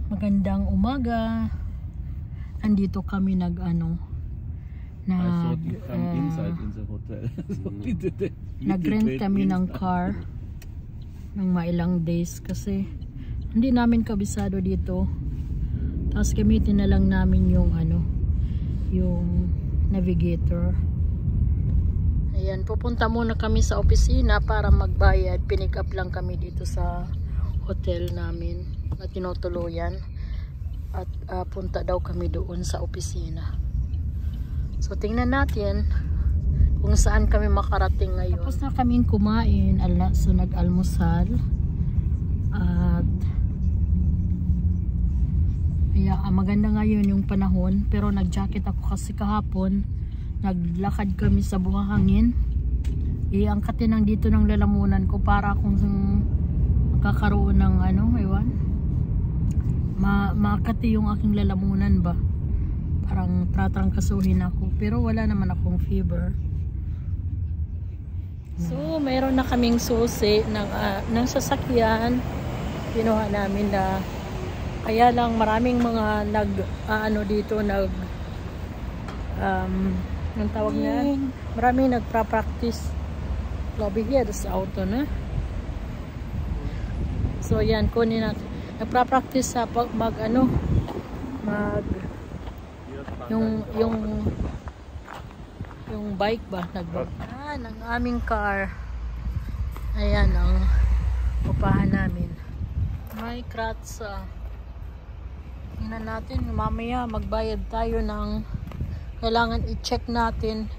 Magandang umaga. Andito kami nag-rent kami ng car ng mailang days kasi hindi namin kabisado dito. Tapos gamitin na lang namin yung yung navigator. Ayan, pupunta muna kami sa opisina para magbayad. Pinick up lang kami dito sa hotel namin na tinutuluyan. At punta daw kami doon sa opisina. So tingnan natin kung saan kami makarating ngayon. Tapos na kaming kumain, so nag-almusal. At maganda ngayon yung panahon, pero nag-jacket ako kasi kahapon naglakad kami sa buhangin. Iangkatin lang dito ng lalamunan ko para kung magkakaroon ng ewan, makati yung aking lalamunan ba, parang tatrangkasuhin ako, pero wala naman akong fever. So mayroon na kaming susi ng sasakyan kinuha namin na. Kaya lang maraming mga dito ang tawag na, maraming nagpa-practice lobby here sa auto na. So yan, kunin natin. Nagpa-practice sa yung bike ba, ng aming car. Ayan ang upahan namin. May kratsa. Tingnan natin, mamaya magbayad tayo ng, kailangan i-check natin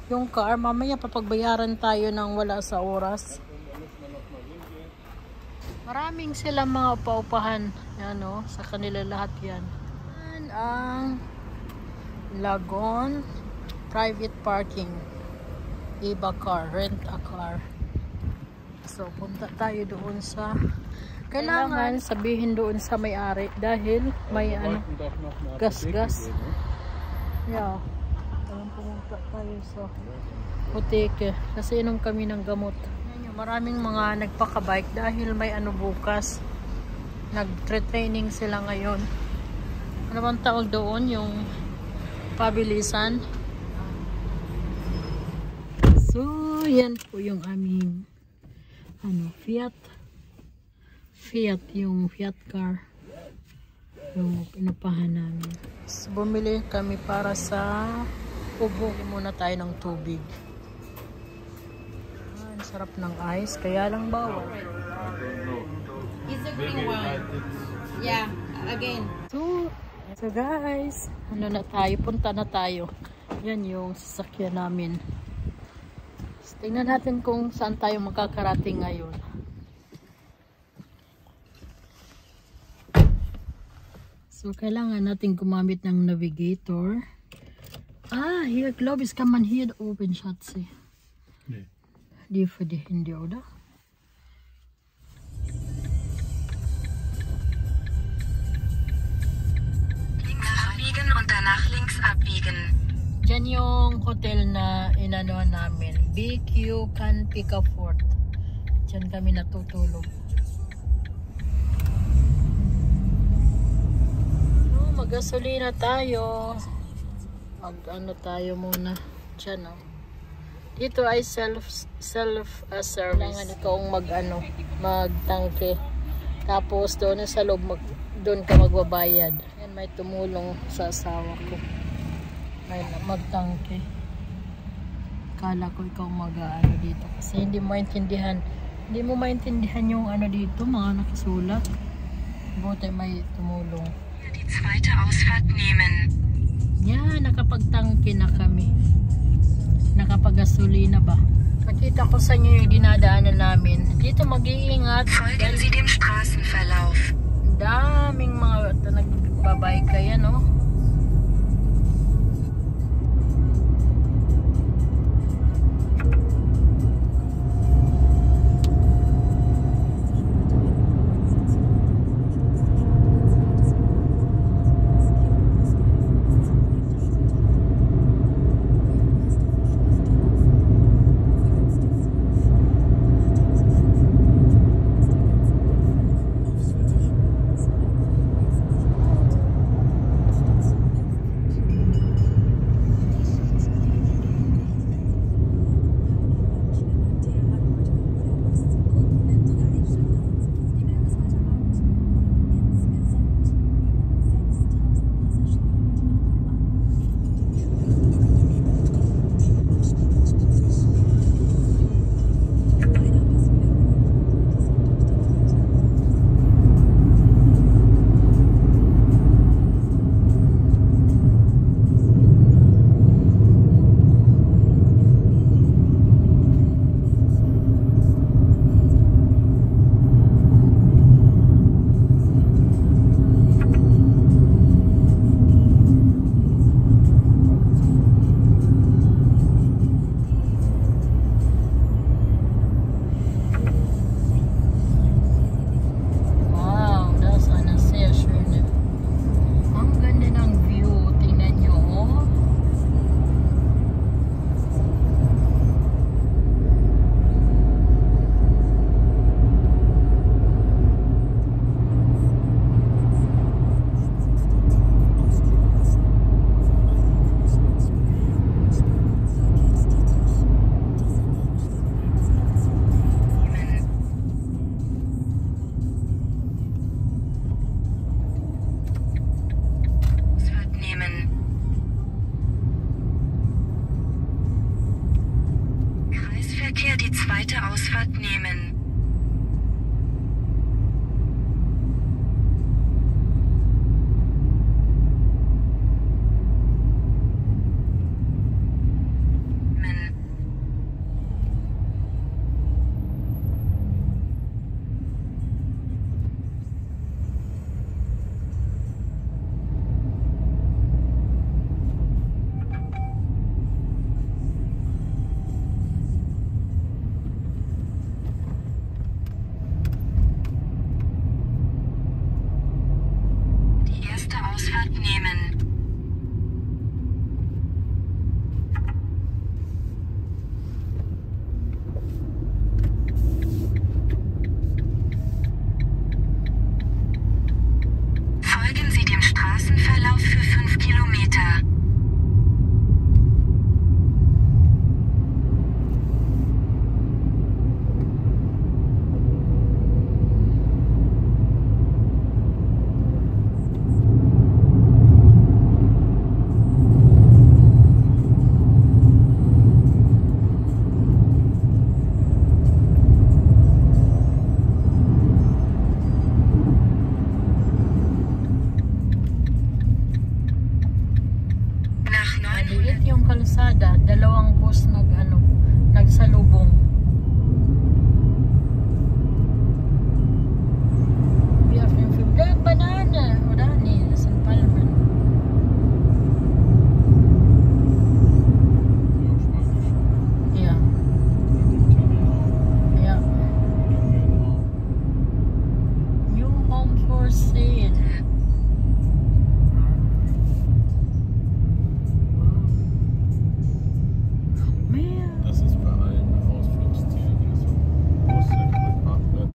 yung car. Mamaya papagbayaran tayo ng wala sa oras. Maraming sila mga paupahan, sa kanila lahat yan. Yan ang Lagon private parking. Iba car, rent a car. So punta tayo doon sa, kailangan sabihin doon sa may-ari dahil may gas-gas. Yeah. Pumunta tayo sa butike kasi inom kami ng gamot. Maraming mga nagpaka-bike dahil may bukas. Nag-training sila ngayon. Ano bang tawag doon? Yung pabilisan. So, yan po yung aming yung Fiat car. Yung pinupahan namin. So, bumili kami para sa ubo muna tayo ng tubig. Sarap ng ice, kaya lang bawal. Is the green one? Yeah, again. So guys, punta na tayo. Yan yung sasakyan namin. So, tingnan natin kung saan tayo makakarating ngayon. So kailangan natin gumamit ng navigator. Hier, glaube ich, kann man hier oben, Schatzi. Nee. Die für die Hände, oder? Links abbiegen und danach links abbiegen. Diyan yung hotel na inanoan namin. BQ Can Picafort. Diyan kami natutulog. Magasolina tayo. Tayo muna. Diyan Dito ay self-service. Kailangan ikaw magtangke. Tapos doon sa loob, doon ka magbabayad. Yan, may tumulong sa asawa ko. May magtangke. Kala ko ikaw dito. Kasi hindi mo maintindihan. Hindi mo maintindihan yung dito, mga nakasulat. Buti may tumulong. Die zweite Ausfahrt nehmen. Yan, nakapagtangke na kami. Nakapagasolina ba? Nakita ko sa inyo yung dinadaanan namin. Dito mag-iingat. Folgen Sie dem Straßenverlauf.